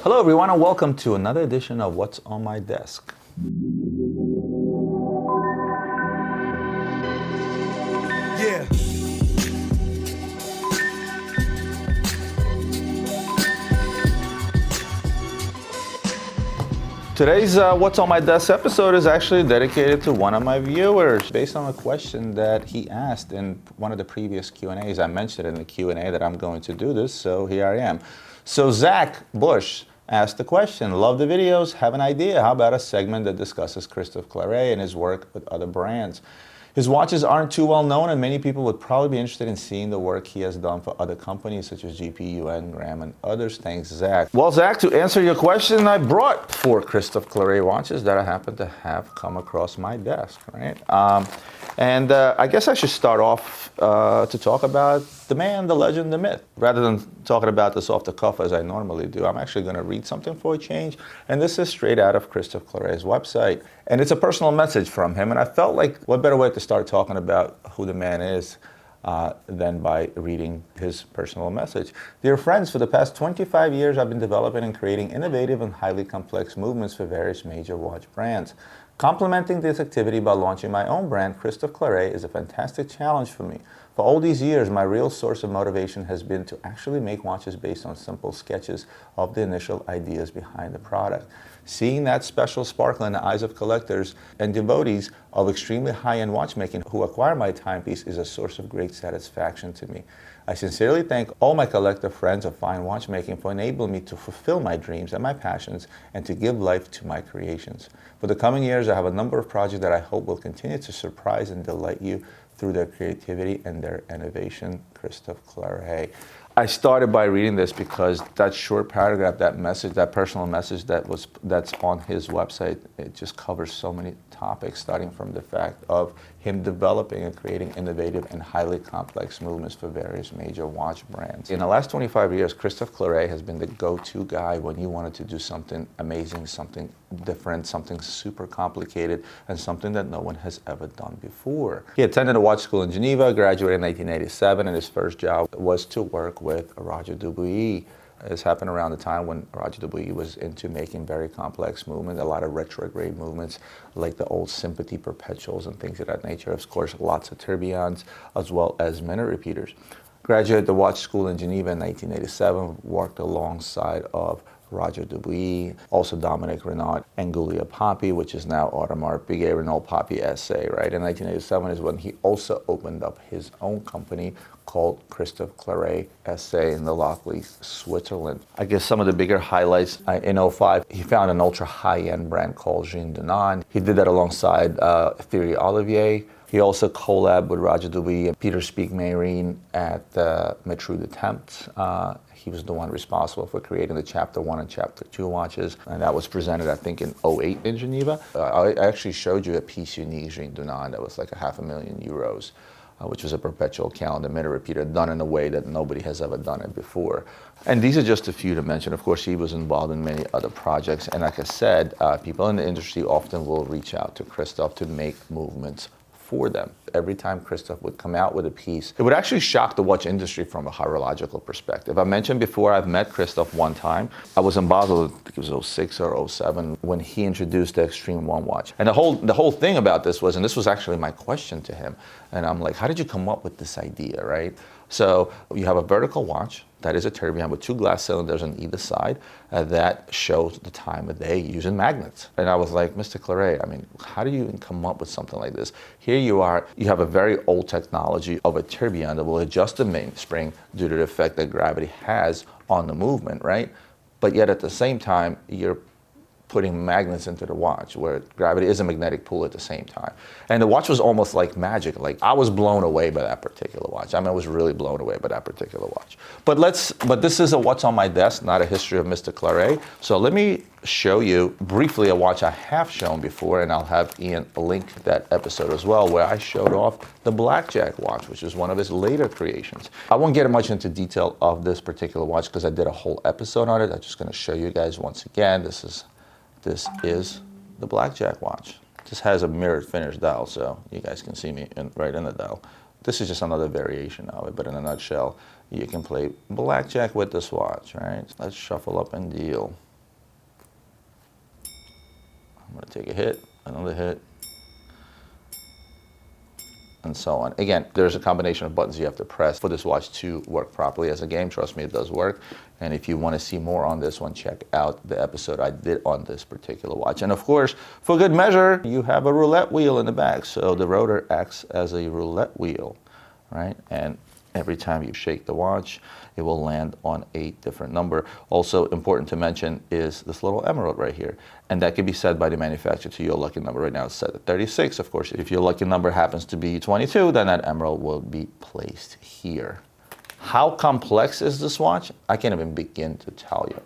Hello everyone and welcome to another edition of What's on My Desk. Yeah. Today's What's on My Desk episode is actually dedicated to one of my viewers based on a question that he asked in one of the previous Q&As. I mentioned in the Q&A that I'm going to do this, so here I am. So Zach Bush asked the question, love the videos, have an idea, how about a segment that discusses Christophe Claret and his work with other brands? His watches aren't too well known and many people would probably be interested in seeing the work he has done for other companies such as GPUN, Graham, and others. Thanks, Zach. Well, Zach, to answer your question, I brought 4 Christophe Claret watches that I happen to have come across my desk, right? I guess I should start off to talk about the man, the legend, the myth. Rather than talking about this off the cuff as I normally do, I'm actually going to read something for a change. And this is straight out of Christophe Claret's website. And it's a personal message from him. And I felt like what better way to start talking about who the man is than by reading his personal message. Dear friends, for the past 25 years, I've been developing and creating innovative and highly complex movements for various major watch brands. Complementing this activity by launching my own brand, Christophe Claret, is a fantastic challenge for me. For all these years, my real source of motivation has been to actually make watches based on simple sketches of the initial ideas behind the product. Seeing that special sparkle in the eyes of collectors and devotees of extremely high-end watchmaking who acquire my timepiece is a source of great satisfaction to me. I sincerely thank all my collector friends of fine watchmaking for enabling me to fulfill my dreams and my passions and to give life to my creations. For the coming years, I have a number of projects that I hope will continue to surprise and delight you through their creativity and their innovation. Christophe Claret. I started by reading this because that short paragraph, that message, that personal message that's on his website, it just covers so many topics, starting from the fact of him developing and creating innovative and highly complex movements for various major watch brands. In the last 25 years, Christophe Claret has been the go-to guy when you wanted to do something amazing, something different, something super complicated, and something that no one has ever done before. He attended a watch school in Geneva, graduated in 1987, and his first job was to work with Roger Dubuis. This happened around the time when Roger Dubuis was into making very complex movements, a lot of retrograde movements, like the old sympathy perpetuals and things of that nature. Of course, lots of tourbillons, as well as minute repeaters. Graduated the watch school in Geneva in 1987, worked alongside of Roger Dubuis, also Dominique Renaud, and Giulio Papi, which is now Audemars Piguet Renault Papi SA, right? In 1987 is when he also opened up his own company called Christophe Claret SA in the Lockley, Switzerland. I guess some of the bigger highlights, in 2005, he found an ultra high-end brand called Jean Denon. He did that alongside Thierry Olivier. He also collabed with Roger Dubuis and Peter Speak-Marine at Metru de Temps. He was the one responsible for creating the Chapter 1 and Chapter 2 watches, and that was presented, I think, in 2008 in Geneva. I actually showed you a piece unique Jean Denon that was like €500,000, which was a perpetual calendar minute repeater done in a way that nobody has ever done it before. And these are just a few to mention. Of course, he was involved in many other projects, and like I said, people in the industry often will reach out to Christophe to make movements for them. Every time Christophe would come out with a piece, it would actually shock the watch industry from a horological perspective. I mentioned before, I've met Christophe one time. I was in Basel, I think it was 06 or 07, when he introduced the Extreme 1 watch. And the whole thing about this was, and this was actually my question to him, and I'm like, how did you come up with this idea, right? So you have a vertical watch that is a tourbillon with 2 glass cylinders on either side that shows the time of day using magnets. And I was like, Mr. Claret, I mean, how do you even come up with something like this? Here you are, you have a very old technology of a tourbillon that will adjust the mainspring due to the effect that gravity has on the movement, right? But yet at the same time, you're putting magnets into the watch where gravity is a magnetic pull at the same time. And the watch was almost like magic. Like, I was blown away by that particular watch. I mean, I was really blown away by that particular watch. But this is a What's on My Desk, not a history of Mr. Claret. So let me show you briefly a watch I have shown before, and I'll have Ian link that episode as well, where I showed off the Blackjack Watch, which is one of his later creations. I won't get much into detail of this particular watch because I did a whole episode on it. I'm just going to show you guys once again. This is the Blackjack Watch. This has a mirrored finish dial, so you guys can see me right in the dial. This is just another variation of it, but in a nutshell, you can play blackjack with this watch, right? Let's shuffle up and deal. I'm gonna take a hit, another hit, and so on. Again, there's a combination of buttons you have to press for this watch to work properly as a game. Trust me, it does work. And if you want to see more on this one, check out the episode I did on this particular watch. And of course, for good measure, you have a roulette wheel in the back. So the rotor acts as a roulette wheel, right? And every time you shake the watch, it will land on a different number. Also important to mention is this little emerald right here. And that can be set by the manufacturer to your lucky number. Right now it's set at 36. Of course, if your lucky number happens to be 22, then that emerald will be placed here. How complex is this watch? I can't even begin to tell you.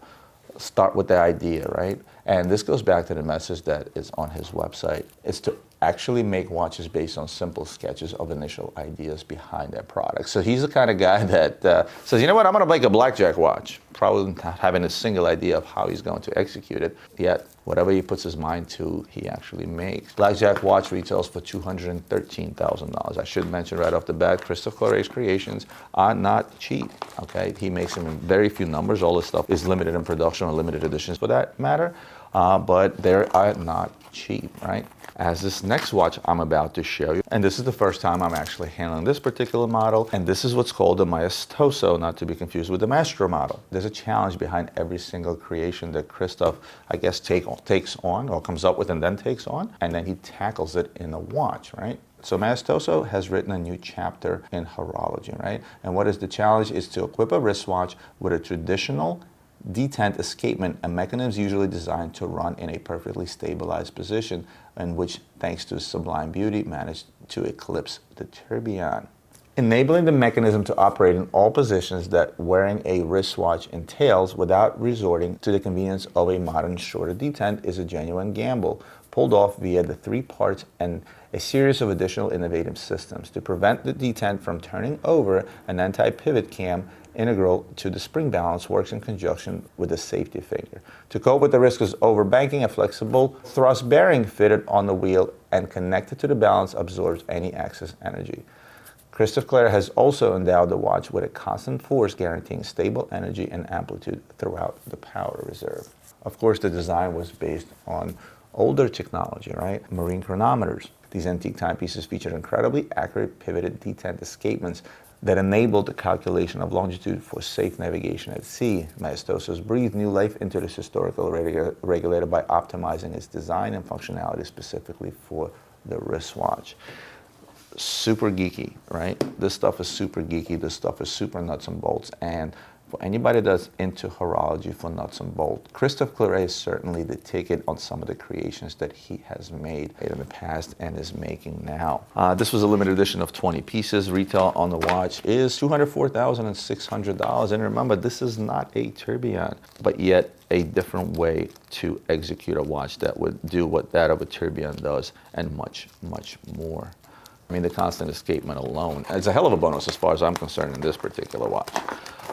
Start with the idea, right? And this goes back to the message that is on his website. It's to actually make watches based on simple sketches of initial ideas behind their product. So he's the kind of guy that says, you know what, I'm gonna make a blackjack watch, probably not having a single idea of how he's going to execute it, yet whatever he puts his mind to, he actually makes. Blackjack watch retails for $213,000. I should mention right off the bat, Christophe Claret's creations are not cheap, okay? He makes them in very few numbers. All this stuff is limited in production or limited editions for that matter, but they are not cheap, right? As this next watch I'm about to show you, and this is the first time I'm actually handling this particular model, and this is what's called the Maestoso, not to be confused with the Maestro model. There's a challenge behind every single creation that Christophe, I guess, takes on, or comes up with and then takes on, and then he tackles it in a watch, right? So Maestoso has written a new chapter in horology, right? And what is the challenge is to equip a wristwatch with a traditional detent escapement, a mechanism usually designed to run in a perfectly stabilized position, and which, thanks to sublime beauty, managed to eclipse the tourbillon. Enabling the mechanism to operate in all positions that wearing a wristwatch entails without resorting to the convenience of a modern shorter detent is a genuine gamble, pulled off via the 3 parts and a series of additional innovative systems. To prevent the detent from turning over, an anti-pivot cam integral to the spring balance works in conjunction with the safety finger. To cope with the risk of overbanking, a flexible thrust bearing fitted on the wheel and connected to the balance absorbs any excess energy. Christophe Claret has also endowed the watch with a constant force guaranteeing stable energy and amplitude throughout the power reserve. Of course, the design was based on older technology, right? Marine chronometers. These antique timepieces featured incredibly accurate pivoted detent escapements that enabled the calculation of longitude for safe navigation at sea. Maestoso's breathed new life into this historical regulator by optimizing its design and functionality specifically for the wristwatch. Super geeky, right? This stuff is super geeky. This stuff is super nuts and bolts. And for anybody that's into horology for nuts and bolts, Christophe Claret is certainly the ticket on some of the creations that he has made in the past and is making now. This was a limited edition of 20 pieces. Retail on the watch is $204,600. And remember, this is not a tourbillon, but yet a different way to execute a watch that would do what that of a tourbillon does and much, much more. I mean, the constant escapement alone is a hell of a bonus as far as I'm concerned in this particular watch.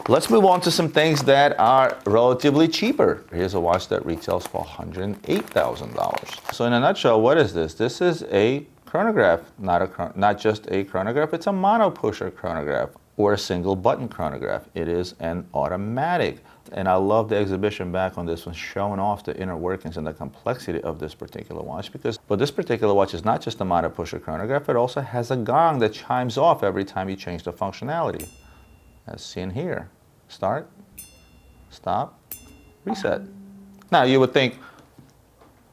Let's move on to some things that are relatively cheaper. Here's a watch that retails for $108,000. So in a nutshell, what is this? This is a chronograph, not just a chronograph, it's a mono-pusher chronograph or a single button chronograph. It is an automatic. And I love the exhibition back on this one, showing off the inner workings and the complexity of this particular watch, because this particular watch is not just a mono pusher chronograph, it also has a gong that chimes off every time you change the functionality. As seen here. Start, stop, reset. Now you would think,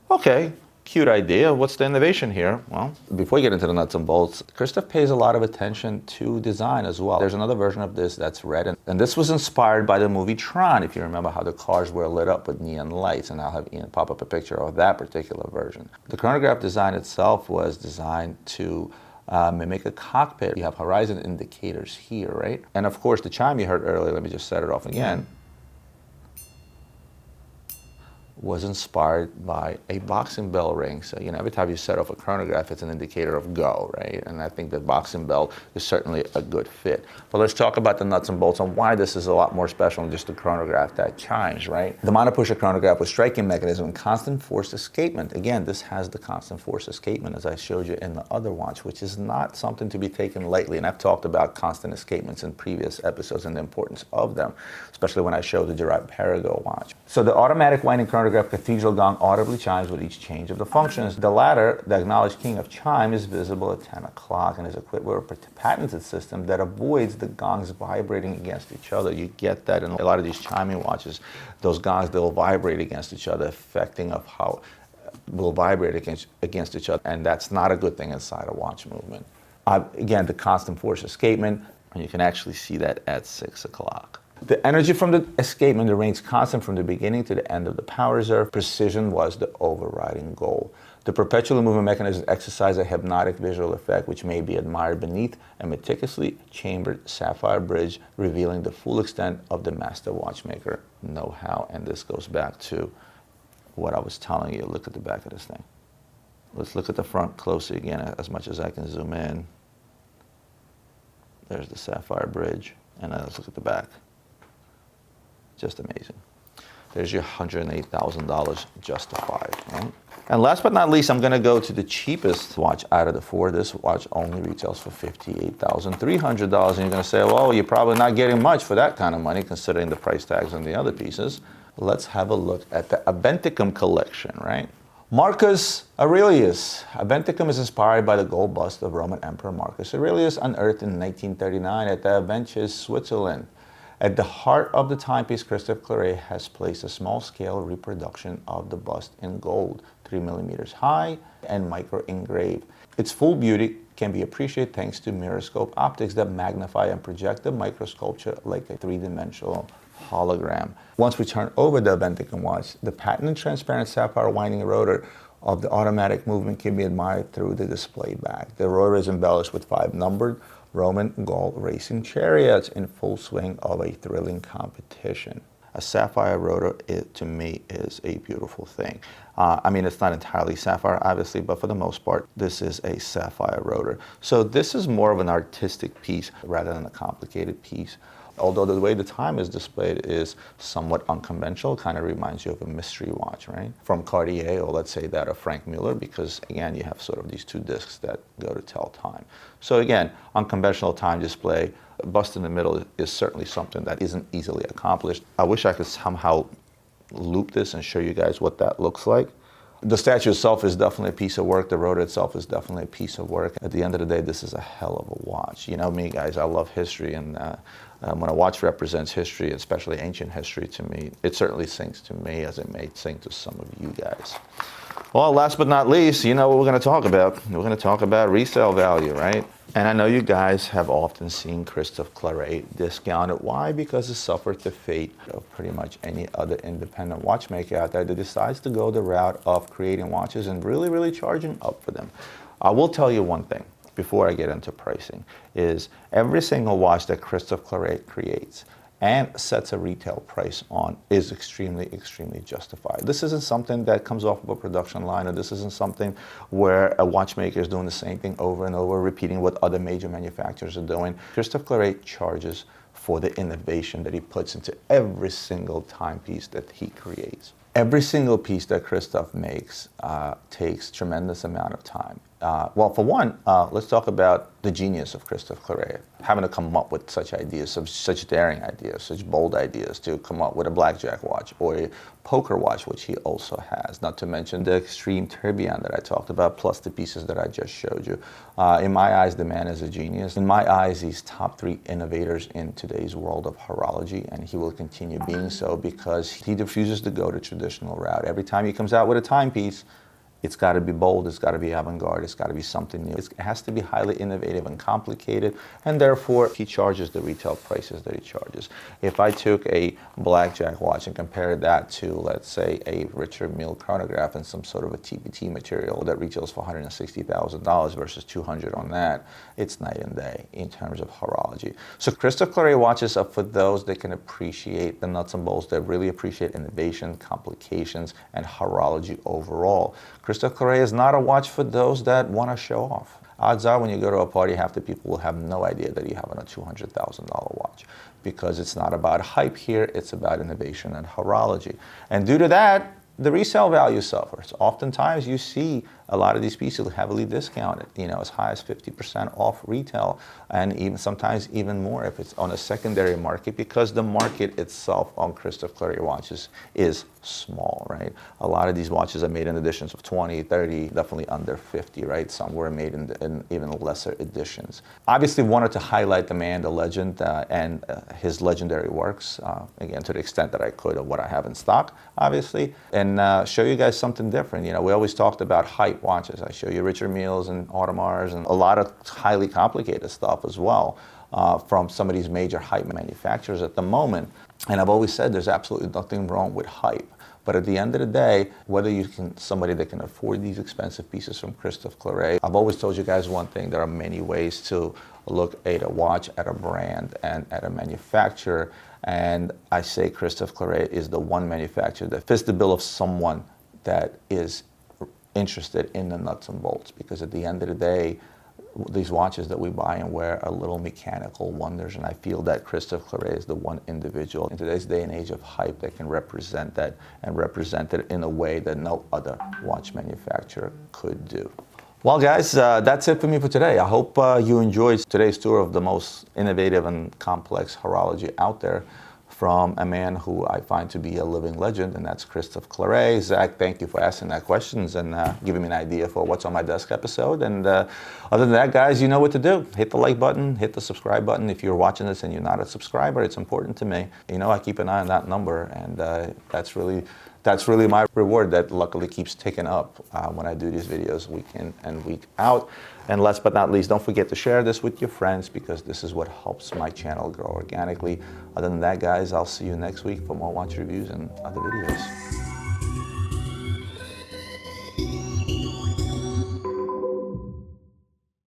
okay, cute idea. What's the innovation here? Well, before you get into the nuts and bolts, Christophe pays a lot of attention to design as well. There's another version of this that's red, and this was inspired by the movie Tron, if you remember how the cars were lit up with neon lights, and I'll have Ian pop up a picture of that particular version. The chronograph design itself was designed to mimic a cockpit. You have horizon indicators here, right? And of course, the chime you heard earlier, let me just set it off again, was inspired by a boxing bell ring. So, you know, every time you set off a chronograph, it's an indicator of go, right? And I think the boxing bell is certainly a good fit. But let's talk about the nuts and bolts on why this is a lot more special than just a chronograph that chimes, right? The monopusher chronograph with striking mechanism and constant force escapement. Again, this has the constant force escapement, as I showed you in the other watch, which is not something to be taken lightly. And I've talked about constant escapements in previous episodes and the importance of them, especially when I showed the Girard Perregaux watch. So the automatic winding chronograph photographed cathedral gong audibly chimes with each change of the functions. The latter, the acknowledged king of chime, is visible at 10 o'clock and is equipped with a patented system that avoids the gongs vibrating against each other. You get that in a lot of these chiming watches. Those gongs, they'll vibrate against each other, affecting of how will vibrate against each other, and that's not a good thing inside a watch movement. Again, the constant force escapement, and you can actually see that at 6 o'clock. The energy from the escapement remains constant from the beginning to the end of the power reserve. Precision was the overriding goal. The perpetual movement mechanism exercise a hypnotic visual effect which may be admired beneath a meticulously chambered sapphire bridge, revealing the full extent of the master watchmaker know-how. And this goes back to what I was telling you. Look at the back of this thing. Let's look at the front closely again, as much as I can zoom in. There's the sapphire bridge, and then let's look at the back. Just amazing. There's your $108,000 justified, right? And last but not least, I'm gonna go to the cheapest watch out of the four. This watch only retails for $58,300. And you're gonna say, well, you're probably not getting much for that kind of money considering the price tags on the other pieces. Let's have a look at the Aventicum collection, right? Marcus Aurelius. Aventicum is inspired by the gold bust of Roman Emperor Marcus Aurelius, unearthed in 1939 at the Aventicum, Switzerland. At the heart of the timepiece, Christophe Claret has placed a small-scale reproduction of the bust in gold, 3 millimeters high and micro-engraved. Its full beauty can be appreciated thanks to miroscope optics that magnify and project the microsculpture like a three-dimensional hologram. Once we turn over the Aventicum watch, the patented transparent sapphire winding rotor of the automatic movement can be admired through the display back. The rotor is embellished with 5 numbered Roman Gaul racing chariots in full swing of a thrilling competition. A sapphire rotor, to me, is a beautiful thing. I mean, it's not entirely sapphire, obviously, but for the most part, this is a sapphire rotor. So this is more of an artistic piece rather than a complicated piece. Although the way the time is displayed is somewhat unconventional, kind of reminds you of a mystery watch, right? From Cartier, or let's say that of Frank Muller, because again, you have sort of these 2 discs that go to tell time. So again, unconventional time display, bust in the middle is certainly something that isn't easily accomplished. I wish I could somehow loop this and show you guys what that looks like. The statue itself is definitely a piece of work. The rotor itself is definitely a piece of work. At the end of the day, this is a hell of a watch. You know me, guys, I love history, and when a watch represents history, especially ancient history to me, it certainly sings to me as it may sing to some of you guys. Well, last but not least, you know what we're going to talk about. We're going to talk about resale value, right? And I know you guys have often seen Christophe Claret discounted. Why? Because it suffered the fate of pretty much any other independent watchmaker out there that decides to go the route of creating watches and really, really charging up for them. I will tell you one thing before I get into pricing, is every single watch that Christophe Claret creates and sets a retail price on is extremely, extremely justified. This isn't something that comes off of a production line, or this isn't something where a watchmaker is doing the same thing over and over, repeating what other major manufacturers are doing. Christophe Claret charges for the innovation that he puts into every single timepiece that he creates. Every single piece that Christophe makes takes tremendous amount of time. Well, for one, let's talk about the genius of Christophe Claret, having to come up with such ideas, such daring ideas, such bold ideas to come up with a blackjack watch or a poker watch, which he also has, not to mention the extreme tourbillon that I talked about, plus the pieces that I just showed you. In my eyes, the man is a genius. In my eyes, he's top 3 innovators in today's world of horology, and he will continue being so because he refuses to go the traditional route. Every time he comes out with a timepiece, it's got to be bold, it's got to be avant-garde, it's got to be something new. It has to be highly innovative and complicated, and therefore he charges the retail prices that he charges. If I took a blackjack watch and compared that to, let's say, a Richard Mille chronograph and some sort of a TPT material that retails for $160,000 versus $200 on that, it's night and day in terms of horology. So Christophe Claret watches are for those that can appreciate the nuts and bolts, that really appreciate innovation, complications, and horology overall. Christophe Claret is not a watch for those that want to show off. Odds are when you go to a party, half the people will have no idea that you have a $200,000 watch, because it's not about hype here, it's about innovation and horology. And due to that, the resale value suffers. Oftentimes you see a lot of these pieces are heavily discounted, as high as 50% off retail, and even sometimes even more if it's on a secondary market, because the market itself on Christophe Claret watches is small, right? A lot of these watches are made in editions of 20, 30, definitely under 50, right? Some were made in even lesser editions. Obviously wanted to highlight the man, the legend, and his legendary works, again, to the extent that I could of what I have in stock, obviously, and show you guys something different. We always talked about hype watches. I show you Richard Milles and Audemars and a lot of highly complicated stuff as well from some of these major hype manufacturers at the moment. And I've always said there's absolutely nothing wrong with hype. But at the end of the day, whether you can, somebody that can afford these expensive pieces from Christophe Claret, I've always told you guys one thing: there are many ways to look at a watch, at a brand, and at a manufacturer. And I say Christophe Claret is the one manufacturer that fits the bill of someone that is interested in the nuts and bolts. Because at the end of the day, these watches that we buy and wear are little mechanical wonders, and I feel that Christophe Claret is the one individual in today's day and age of hype that can represent that, and represent it in a way that no other watch manufacturer could do. Well, guys, that's it for me for today. I hope you enjoyed today's tour of the most innovative and complex horology out there, from a man who I find to be a living legend, and that's Christophe Claret. Zach, thank you for asking that questions and giving me an idea for what's on my desk episode. And other than that, guys, you know what to do. Hit the like button, hit the subscribe button. If you're watching this and you're not a subscriber, it's important to me. I keep an eye on that number, and that's really my reward that luckily keeps ticking up when I do these videos week in and week out. And last but not least, don't forget to share this with your friends, because this is what helps my channel grow organically. Other than that, guys, I'll see you next week for more watch reviews and other videos.